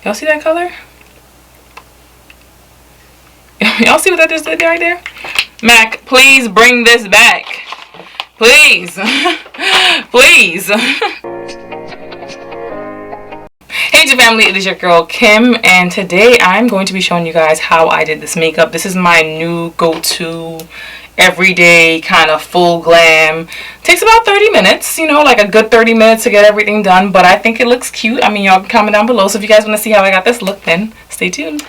Y'all see that color? Y'all see what that just did right there? Mac, please bring this back. Please. Please. Hey family, it is your girl Kim, and today I'm going to be showing you guys how I did this makeup. This is my new go-to everyday kind of full glam. Takes about 30 minutes, you know, like a good 30 minutes to get everything done, but I think it looks cute. I mean, y'all can comment down below, so if you guys want to see how I got this look, then stay tuned.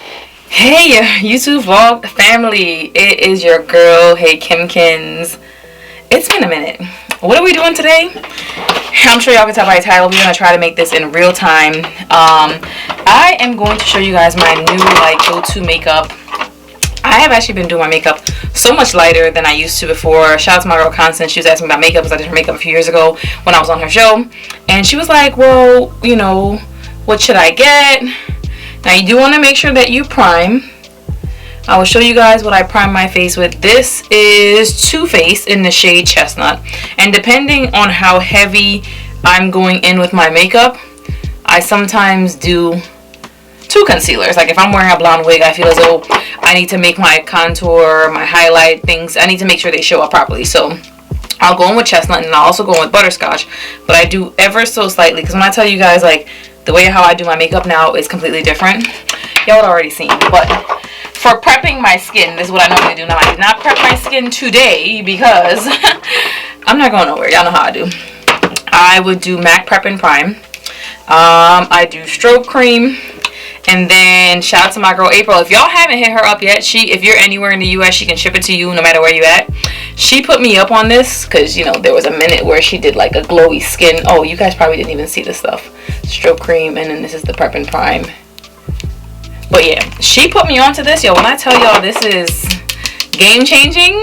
Hey YouTube vlog family, it is your girl, hey Kimkins. It's been a minute. What are we doing today? I'm sure y'all can tell by the title, we're going to try to make this in real time. I am going to show you guys my new like go-to makeup. I have actually been doing my makeup so much lighter than I used to before. Shout out to my girl Constance. She was asking me about makeup because I did her makeup a few years ago when I was on her show. And she was like, well, you know, what should I get? Now you do want to make sure that you prime. I will show you guys what I prime my face with. This is Too Faced in the shade Chestnut. And depending on how heavy I'm going in with my makeup, I sometimes do two concealers. Like if I'm wearing a blonde wig, I feel as though I need to make my contour, my highlight things, I need to make sure they show up properly. So I'll go in with Chestnut, and I'll also go in with Butterscotch. But I do ever so slightly, because when I tell you guys like the way how I do my makeup now is completely different. Y'all had already seen, but for prepping my skin, this is what I normally do. Now, I did not prep my skin today because I'm not going nowhere. Y'all know how I do. I would do MAC Prep and Prime. I do strobe cream. And then shout out to my girl April. If y'all haven't hit her up yet, if you're anywhere in the US, she can ship it to you no matter where you at. She put me up on this because, you know, there was a minute where she did like a glowy skin. Oh, you guys probably didn't even see this stuff. Strobe cream, and then this is the Prep and Prime. But yeah, she put me onto this. Yo, when I tell y'all this is game changing.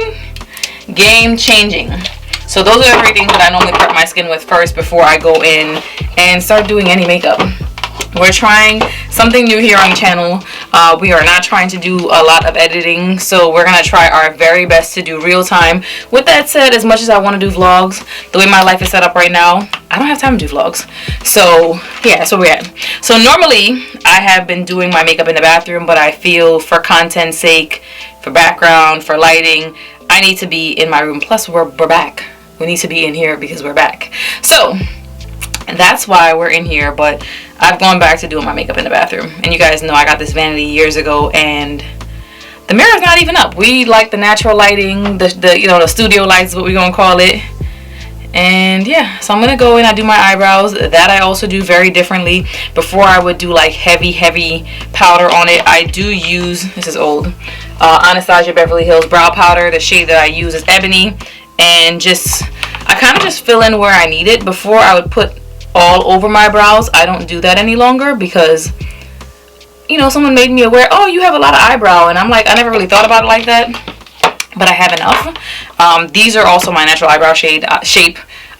So those are everything that I normally prep my skin with first before I go in and start doing any makeup. We're trying something new here on the channel. We are not trying to do a lot of editing, so we're going to try our very best to do real time. With that said, as much as I want to do vlogs, the way my life is set up right now, I don't have time to do vlogs. So yeah, that's where we're at. So normally I have been doing my makeup in the bathroom, but I feel for content's sake, for background, for lighting, I need to be in my room. Plus we're back. We need to be in here because we're back. So that's why we're in here, but I've gone back to doing my makeup in the bathroom. And you guys know I got this vanity years ago, and the mirror's not even up. We like the natural lighting, the you know, the studio lights is what we're gonna call it. And yeah, so I'm gonna go in, I do my eyebrows. That I also do very differently. Before I would do like heavy powder on it, I do use, this is old, Anastasia Beverly Hills brow powder. The shade that I use is Ebony. And I kind of just fill in where I need it. Before I would put all over my brows. I don't do that any longer because, you know, someone made me aware, oh, you have a lot of eyebrow, and I'm like, I never really thought about it like that, but I have enough. These are also my natural eyebrow shape.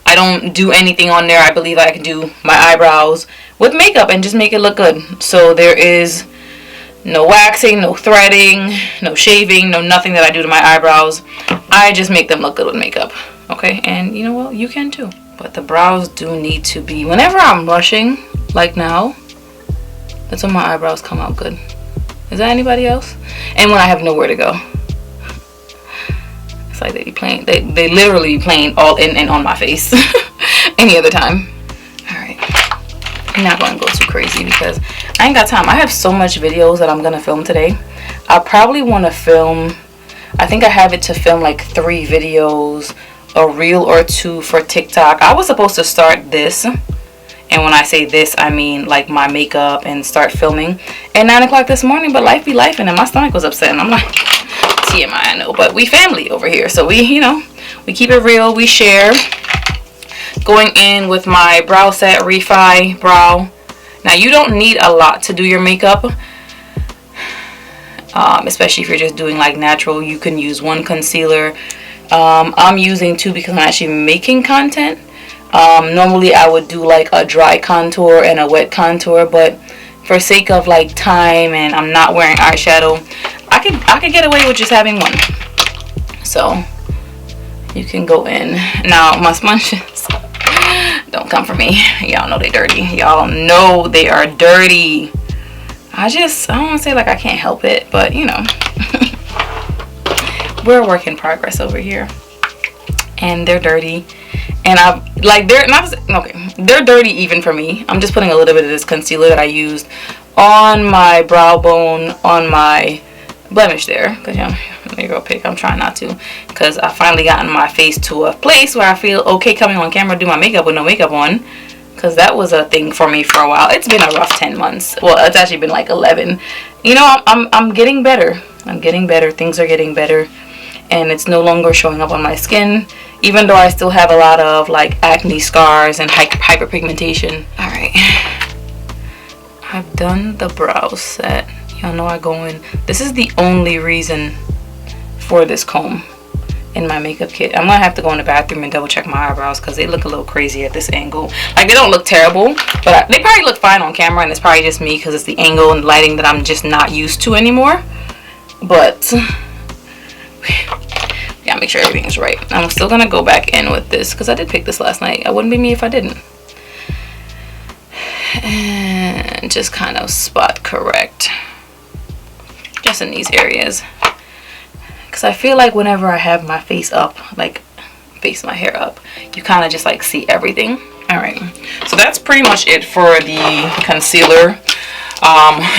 I don't do anything on there. I believe I can do my eyebrows with makeup and just make it look good. So there is no waxing, no threading, no shaving, no nothing that I do to my eyebrows. I just make them look good with makeup. Okay, and you know what, you can too. But the brows do need to be, whenever I'm brushing, like now, that's when my eyebrows come out good. Is that anybody else? And when I have nowhere to go. It's like they literally playing all in and on my face. Any other time. Alright. I'm not going to go too crazy because I ain't got time. I have so much videos that I'm going to film today. I probably want to film, I think I have it to film like 3 videos, a reel or 2 for TikTok. I was supposed to start this, and when I say this, I mean like my makeup, and start filming at 9 o'clock this morning, but life be life, and then my stomach was upset, and I'm like, TMI, I know, but we family over here, so we, you know, we keep it real, we share. Going in with my brow set, Refi Brow. Now you don't need a lot to do your makeup, especially if you're just doing like natural. You can use 1 concealer. I'm using 2 because I'm actually making content. Normally I would do like a dry contour and a wet contour, but for sake of like time and I'm not wearing eyeshadow, I could get away with just having 1. So you can go in. Now my sponges don't come for me. Y'all know they dirty. Y'all know they are dirty. I don't want to say like I can't help it, but you know, we're a work in progress over here. And they're dirty. And they're dirty even for me. I'm just putting a little bit of this concealer that I used on my brow bone, on my blemish there. Because, you know, let me go pick. I'm trying not to. Because I finally gotten my face to a place where I feel okay coming on camera, do my makeup with no makeup on. Because that was a thing for me for a while. It's been a rough 10 months. Well, it's actually been like 11. You know, I'm getting better. I'm getting better. Things are getting better. And it's no longer showing up on my skin, even though I still have a lot of like acne scars and hyperpigmentation. All right, I've done the brow set. Y'all know I go in. This is the only reason for this comb in my makeup kit. I'm gonna have to go in the bathroom and double check my eyebrows because they look a little crazy at this angle. Like, they don't look terrible, but they probably look fine on camera, and it's probably just me because it's the angle and lighting that I'm just not used to anymore. But yeah, make sure everything's right. I'm still gonna go back in with this because I did pick this last night. I wouldn't be me if I didn't. And just kind of spot correct just in these areas, because I feel like whenever I have my face up, like face my hair up, you kind of just like see everything. All right, so that's pretty much it for the concealer.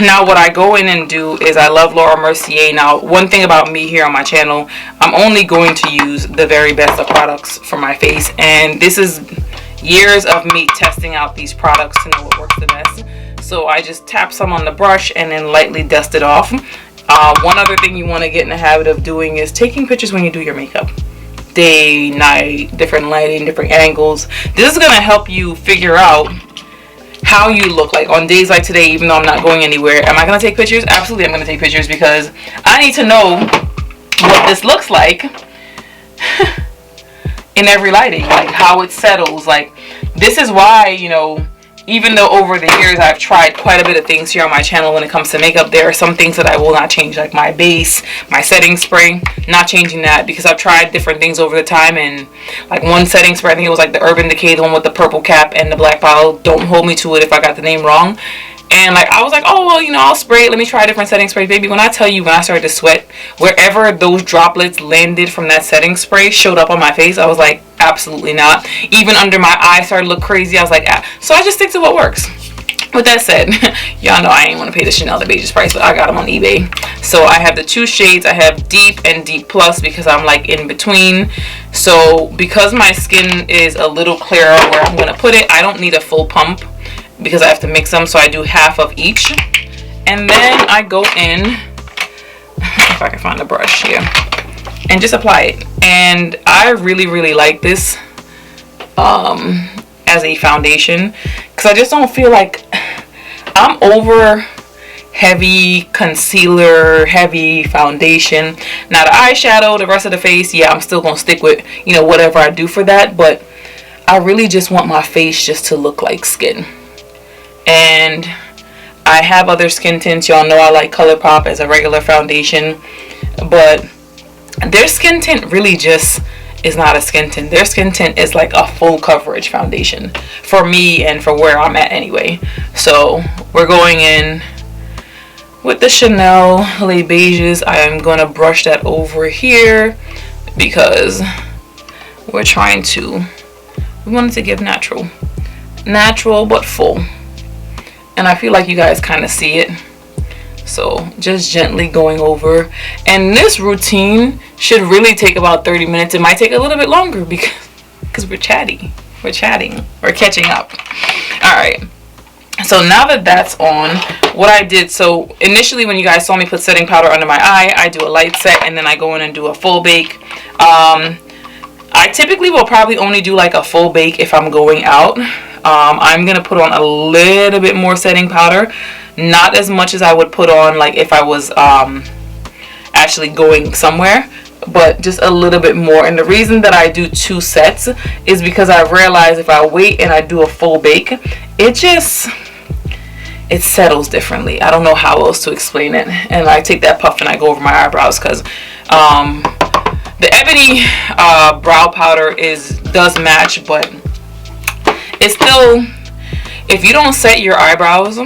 Now what I go in and do is, I love Laura Mercier. Now, one thing about me here on my channel, I'm only going to use the very best of products for my face, and this is years of me testing out these products to know what works the best. So I just tap some on the brush and then lightly dust it off. One other thing you want to get in the habit of doing is taking pictures when you do your makeup. Day, night, different lighting, different angles. This is going to help you figure out how you look like on days like today. Even though I'm not going anywhere, am I going to take pictures? Absolutely, I'm going to take pictures, because I need to know what this looks like in every lighting, like how it settles. Like, this is why, you know, even though over the years I've tried quite a bit of things here on my channel when it comes to makeup, there are some things that I will not change, like my base, my setting spray, not changing that, because I've tried different things over the time. And like one setting spray, I think it was like the Urban Decay, the one with the purple cap and the black bottle, don't hold me to it if I got the name wrong. And like, I was like, oh well, you know, I'll spray it, let me try a different setting spray. Baby, when I tell you, when I started to sweat, wherever those droplets landed from that setting spray showed up on my face, I was like, absolutely not. Even under my eyes started to look crazy. I was like, ah. So I just stick to what works. With that said, y'all know I ain't want to pay the Chanel the Beaches price, but I got them on eBay. So I have the two shades. I have Deep and Deep Plus, because I'm like in between. So because my skin is a little clearer where I'm going to put it, I don't need a full pump, because I have to mix them. So I do half of each, and then I go in, if I can find the brush here, and just apply it. And I really like this as a foundation, because I just don't feel like I'm over heavy concealer, heavy foundation. Now the eyeshadow, the rest of the face, yeah, I'm still gonna stick with, you know, whatever I do for that, but I really just want my face just to look like skin. And I have other skin tints. Y'all know I like ColourPop as a regular foundation, but their skin tint really just is not a skin tint. Their skin tint is like a full coverage foundation for me and for where I'm at anyway. So we're going in with the Chanel Les Beiges. I am going to brush that over here because we wanted to give natural but full. And I feel like you guys kind of see it. So just gently going over. And this routine should really take about 30 minutes. It might take a little bit longer because we're chatting, we're catching up. All right, so now that that's on, what I did, so initially when you guys saw me put setting powder under my eye, I do a light set and then I go in and do a full bake. I typically will probably only do like a full bake if I'm going out. I'm gonna put on a little bit more setting powder, not as much as I would put on like if I was actually going somewhere, but just a little bit more. And the reason that I do two sets is because I realize if I wait and I do a full bake, it settles differently. I don't know how else to explain it. And I take that puff and I go over my eyebrows, because the Ebony brow powder does match, but it's still, if you don't set your eyebrows,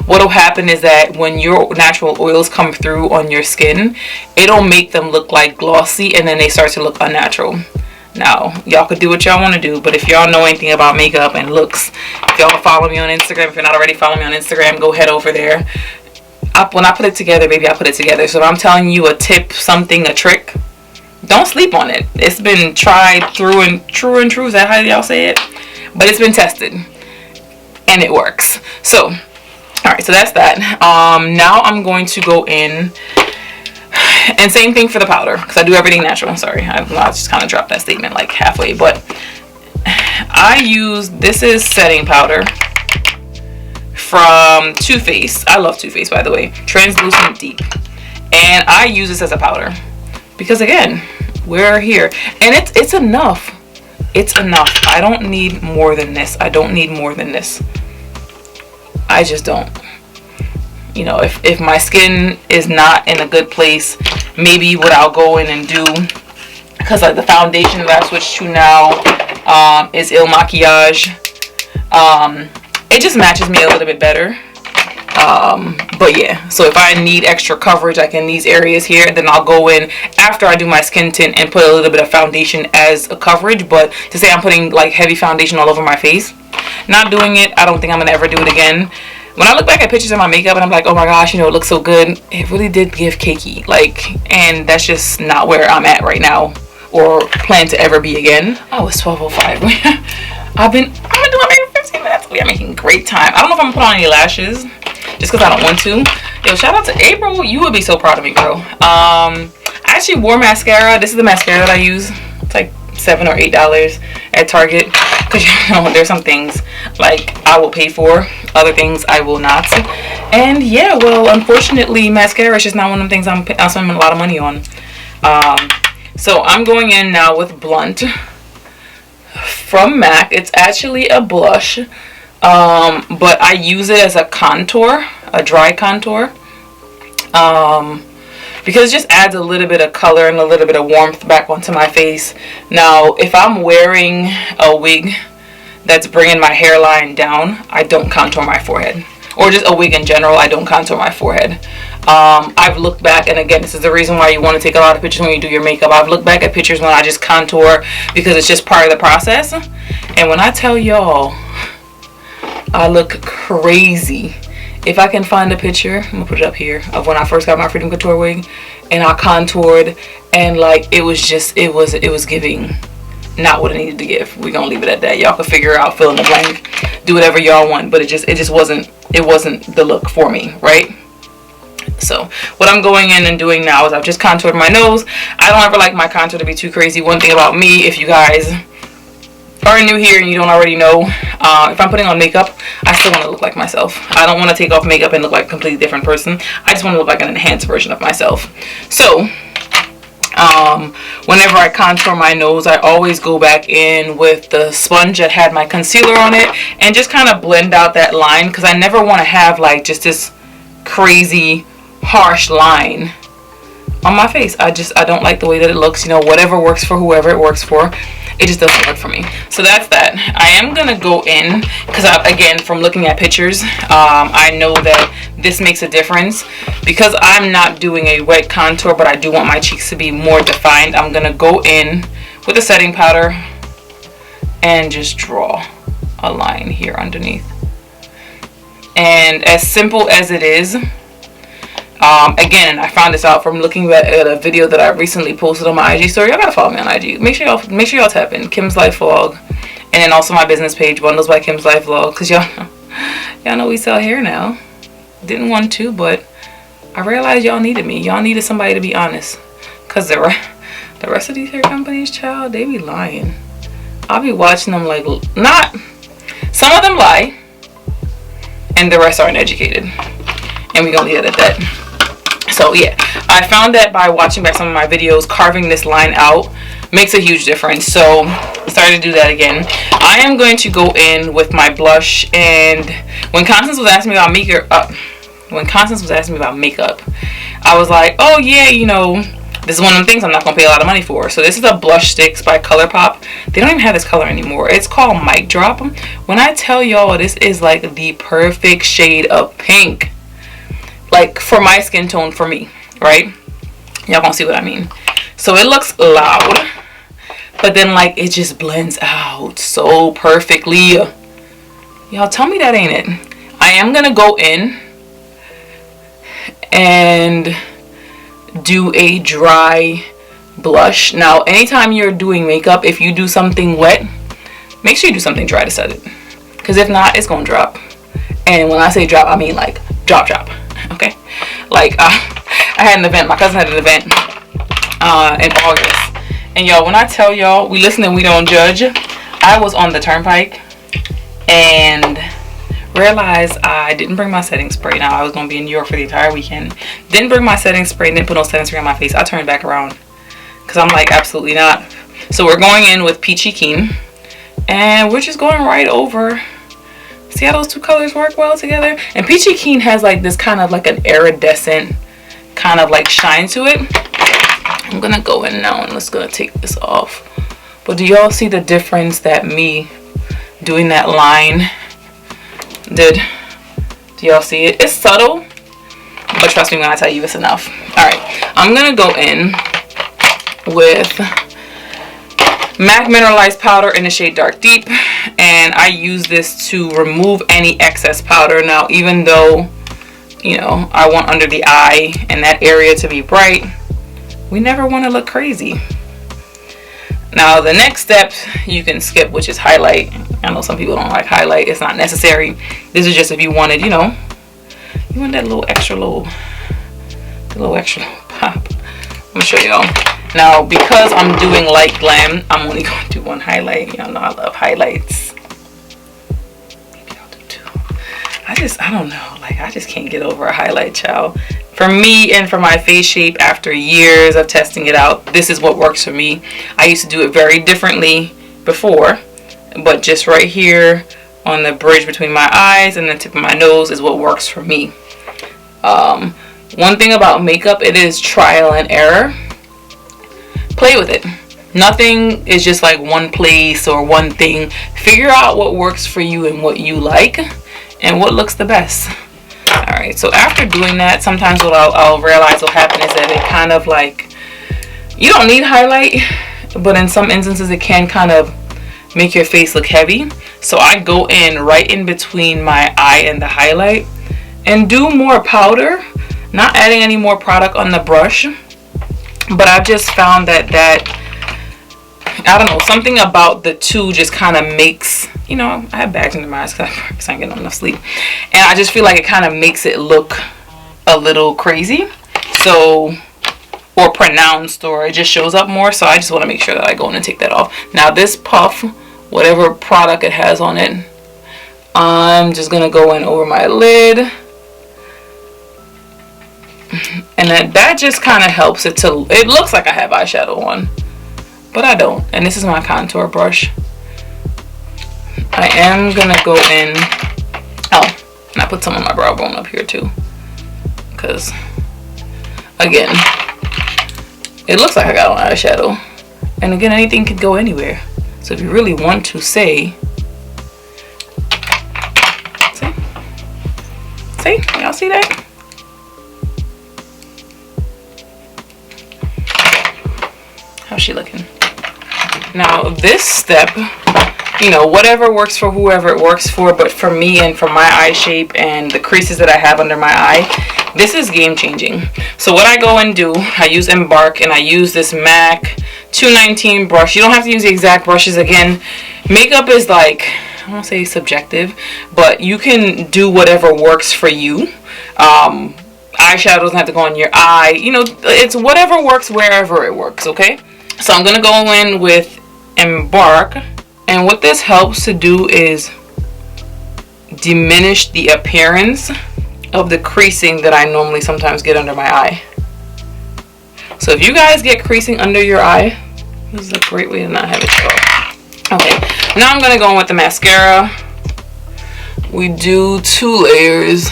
what'll happen is that when your natural oils come through on your skin, it'll make them look like glossy, and then they start to look unnatural. Now, y'all could do what y'all want to do, but if y'all know anything about makeup and looks, if y'all follow me on Instagram, if you're not already following me on Instagram, go head over there. When I put it together, baby, I put it together. So if I'm telling you a tip, something, a trick, don't sleep on it. It's been tried through and true. Is that how y'all say it? But it's been tested, and it works. So, all right, so that's that. Now I'm going to go in, and same thing for the powder, because I do everything natural. Sorry, I just kind of dropped that statement like halfway, but I use, this is setting powder from Too Faced. I love Too Faced, by the way. Translucent Deep. And I use this as a powder because, again, we're here, and it's enough. It's enough. I don't need more than this. I don't need more than this. I just don't. You know, if my skin is not in a good place, maybe what I'll go in and do, because like the foundation that I switched to now is Il Makiage. It just matches me a little bit better. But yeah, so if I need extra coverage like in these areas here, then I'll go in after I do my skin tint and put a little bit of foundation as a coverage. But to say I'm putting like heavy foundation all over my face, not doing it. I don't think I'm gonna ever do it again. When I look back at pictures of my makeup and I'm like, oh my gosh, you know, it looks so good, it really did give cakey, like, and that's just not where I'm at right now or plan to ever be again. Oh, it's 12:05. I've been doing maybe 15 minutes. We are making great time. I don't know if I'm gonna put on any lashes just because I don't want to. Yo, shout out to April. You would be so proud of me, girl. I actually wore mascara. This is the mascara that I use. It's like $7 or $8 at Target, because you know there's some things like I will pay for, other things I will not. And yeah, well, unfortunately, mascara is just not one of the things I'm spending a lot of money on. So I'm going in now with Blunt from MAC. It's actually a blush, but I use it as a contour, a dry contour, because it just adds a little bit of color and a little bit of warmth back onto my face. Now, if I'm wearing a wig that's bringing my hairline down, I don't contour my forehead. Or just a wig in general, I don't contour my forehead. I've looked back, and again, this is the reason why you want to take a lot of pictures when you do your makeup. I've looked back at pictures when I just contour because it's just part of the process. And when I tell y'all, I look crazy. If I can find a picture, I'm gonna put it up here, of when I first got my Freedom Couture wig and I contoured, and like it was giving not what it needed to give. We're gonna leave it at that. Y'all can figure out, fill in the blank, do whatever y'all want, but it just wasn't the look for me, right? So what I'm going in and doing now is I've just contoured my nose. I don't ever like my contour to be too crazy. One thing about me, if you guys are new here and you don't already know, if I'm putting on makeup, I still want to look like myself. I don't want to take off makeup and look like a completely different person. I just want to look like an enhanced version of myself. So whenever I contour my nose, I always go back in with the sponge that had my concealer on it and just kind of blend out that line, because I never want to have like just this crazy harsh line on my face. I don't like the way that it looks. You know, whatever works for whoever it works for, it just doesn't work for me. So that's that. I am gonna go in because again, from looking at pictures, I know that this makes a difference. Because I'm not doing a wet contour, but I do want my cheeks to be more defined, I'm gonna go in with a setting powder and just draw a line here underneath. And as simple as it is, again, I found this out from looking at a video that I recently posted on my IG story. Y'all gotta follow me on IG. Make sure y'all tap in Kim's Life Vlog, and then also my business page, Bundles by Kim's Life Vlog, because y'all know we sell hair now. Didn't want to, but I realized y'all needed me. Y'all needed somebody to be honest, because the rest of these hair companies, child, they be lying. I'll be watching them like, not, some of them lie, and the rest aren't educated, and we gonna leave it at that. So yeah, I found that by watching back some of my videos, carving this line out makes a huge difference. So I started to do that again. I am going to go in with my blush, and when Constance was asking me about makeup, I was like, oh yeah, you know, This is one of the things I'm not going to pay a lot of money for. So this is a Blush Sticks by ColourPop. They don't even have this color anymore. It's called Mic Drop. When I tell y'all, this is like the perfect shade of pink. Like for my skin tone, for me, right? Y'all gonna see what I mean. So it looks loud, but then like it just blends out so perfectly. Y'all tell me that ain't it. I am gonna go in and do a dry blush. Now anytime you're doing makeup, if you do something wet, make sure you do something dry to set it, because if not, it's gonna drop. And when I say drop, I mean like drop. Okay, like I had an event, my cousin had an event in August, and y'all, when I tell y'all we listen and we don't judge, I was on the turnpike and realized I didn't bring my setting spray. Now I was gonna be in New York for the entire weekend, didn't bring my setting spray, didn't put no setting spray on my face. I turned back around because I'm like, absolutely not. So we're going in with Peachy Keen, and we're just going right over. See how those two colors work well together? And Peachy Keen has like this kind of like an iridescent kind of like shine to it. I'm gonna go in now and let's gonna take this off. But do y'all see the difference that me doing that line did? Do y'all see it? It's subtle, but trust me when I tell you it's enough. All right, I'm gonna go in with MAC Mineralized Powder in the shade Dark Deep, and I use this to remove any excess powder. Now, even though, you know, I want under the eye and that area to be bright, we never want to look crazy. Now, the next step you can skip, which is highlight. I know some people don't like highlight. It's not necessary. This is just if you wanted, you know, you want that little extra pop. I'm gonna show y'all. Now, because I'm doing light glam, I'm only going to do one highlight. Y'all know I love highlights. Maybe I'll do two. I don't know. Like, I just can't get over a highlight, child. For me and for my face shape, after years of testing it out, this is what works for me. I used to do it very differently before, but just right here on the bridge between my eyes and the tip of my nose is what works for me. One thing about makeup, it is trial and error. Play with it. Nothing is just like one place or one thing. Figure out what works for you and what you like and what looks the best. Alright, so after doing that, sometimes what I'll realize will happen is that it kind of like, you don't need highlight, but in some instances it can kind of make your face look heavy. So I go in right in between my eye and the highlight and do more powder, not adding any more product on the brush. But I've just found that I don't know, something about the two just kind of makes, you know, I have bags under my eyes because I ain't getting enough sleep, and I just feel like it kind of makes it look a little crazy, so, or pronounced, or it just shows up more. So I just want to make sure that I go in and take that off. Now this puff, whatever product it has on it, I'm just gonna go in over my lid. And that just kind of helps it to, it looks like I have eyeshadow on, but I don't. And this is my contour brush. I am gonna go in, oh, and I put some on my brow bone up here too, because again, it looks like I got on eyeshadow, and again, anything could go anywhere. So if you really want to say, see, y'all see that? How's she looking? Now this step, you know, whatever works for whoever it works for, but for me and for my eye shape and the creases that I have under my eye, this is game changing. So what I go and do, I use Embark, and I use this MAC 219 brush. You don't have to use the exact brushes. Again, makeup is like, I won't say subjective, but you can do whatever works for you. Eyeshadow doesn't have to go on your eye, you know, it's whatever works wherever it works. Okay, so I'm gonna go in with Embark, and what this helps to do is diminish the appearance of the creasing that I normally sometimes get under my eye. So if you guys get creasing under your eye, this is a great way to not have it show. Okay, now I'm gonna go in with the mascara. We do 2 layers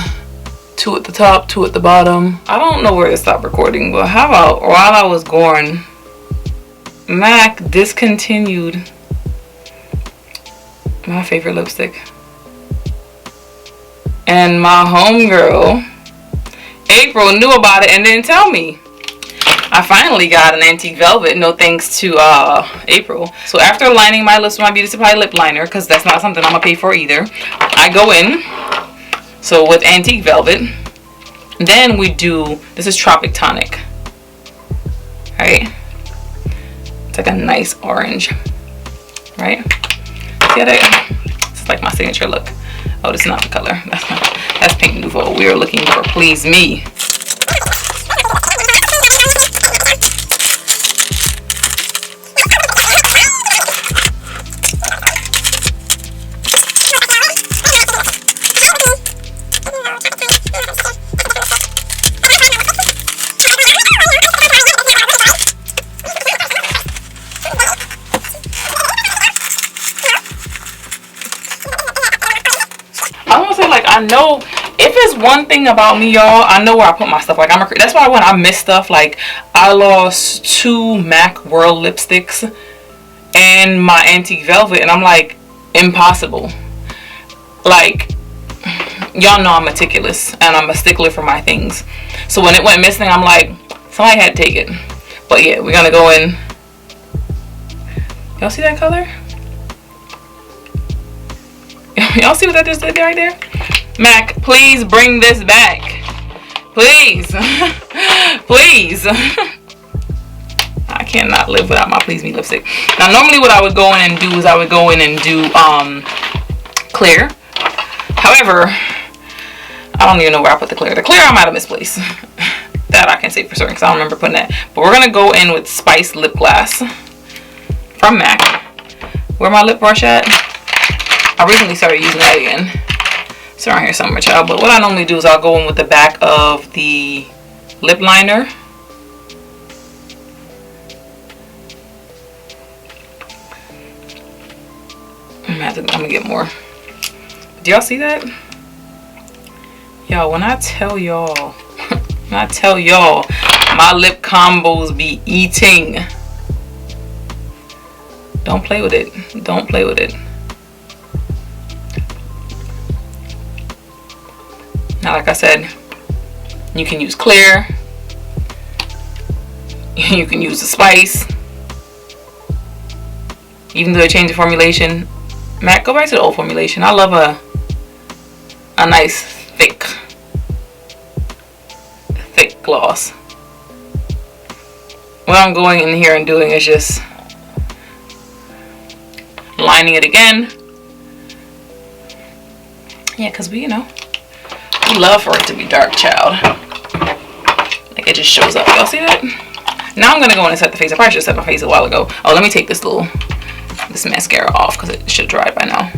2 at the top, 2 at the bottom. I don't know where to stop recording, but how about while I was gone, MAC discontinued my favorite lipstick. And my homegirl, April, knew about it and didn't tell me. I finally got an Antique Velvet, no thanks to April. So after lining my lips with my Beauty Supply lip liner, because that's not something I'm going to pay for either, I go in, so with Antique Velvet, then we do, this is Tropic Tonic, right? It's like a nice orange, right? Get it? It's like my signature look. Oh, this is not the color. That's Pink Nouveau. We are looking for Please Me. I know if it's one thing about me, y'all, I know where I put my stuff. Like, that's why when I miss stuff, like I lost 2 MAC World lipsticks and my Antique Velvet, and I'm like, impossible. Like, y'all know I'm meticulous and I'm a stickler for my things. So when it went missing, I'm like, somebody had to take it. But yeah, we're gonna go in. Y'all see that color? Y'all see what that just did right there? MAC, please bring this back. Please. Please. I cannot live without my Please Me lipstick. Now, normally what I would go in and do is I would go in and do clear. However, I don't even know where I put the clear. The clear I might have misplaced. That I can say for certain because I don't remember putting that. But we're going to go in with Spice Lip Glass from MAC. Where my lip brush at? I recently started using that again. It's around here somewhere, child. But what I normally do is I'll go in with the back of the lip liner. I'm gonna get more. Do y'all see that? Yo, when I tell y'all, my lip combos be eating. Don't play with it. Don't play with it. Now, like I said, you can use clear. You can use the spice. Even though they changed the formulation, MAC, go back to the old formulation. I love a nice thick gloss. What I'm going in here and doing is just lining it again. Yeah, because we love for it to be dark, child. Like, it just shows up. Y'all see that? Now I'm gonna go in and set the face. I probably should have set my face a while ago. Oh, let me take this mascara off because it should dry by now.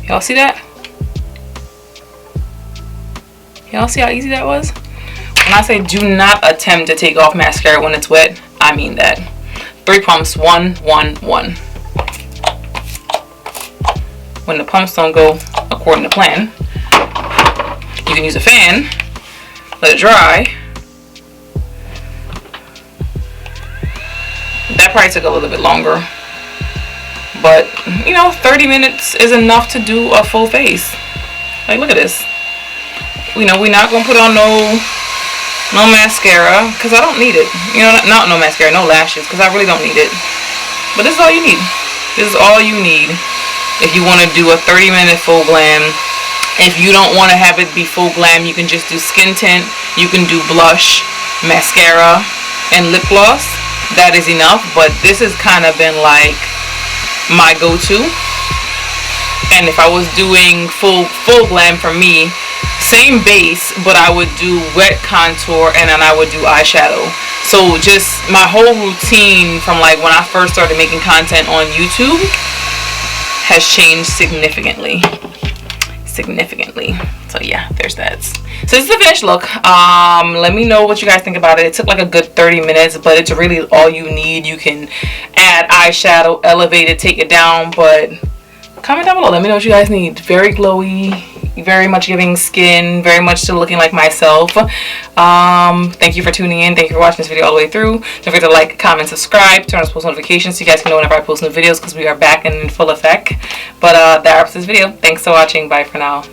Y'all see that? Y'all see how easy that was? When I say do not attempt to take off mascara when it's wet, I mean that. 3 pumps, 1, 1, 1. When the pumps don't go according to plan, you can use a fan, let it dry. That probably took a little bit longer, but 30 minutes is enough to do a full face. Like, look at this. We're not gonna put on no mascara because I don't need it. Not no mascara, no lashes because I really don't need it. But this is all you need. This is all you need. If you want to do a 30-minute full glam. If you don't want to have it be full glam, you can just do skin tint. You can do blush, mascara, and lip gloss. That is enough. But this has kind of been like my go-to. And if I was doing full glam for me, same base, but I would do wet contour and then I would do eyeshadow. So just my whole routine from like when I first started making content on YouTube has changed significantly. So yeah, there's that. So this is the finished look. Let me know what you guys think about it. It took like a good 30 minutes, but it's really all you need. You can add eyeshadow, elevate it, take it down, but comment down below. Let me know what you guys need. Very glowy, very much giving skin, very much still looking like myself. Thank you for tuning in. Thank you for watching this video all the way through. Don't forget to like, comment, subscribe, turn on post notifications so you guys can know whenever I post new videos, because we are back and in full effect. But that wraps this video. Thanks for watching. Bye for now.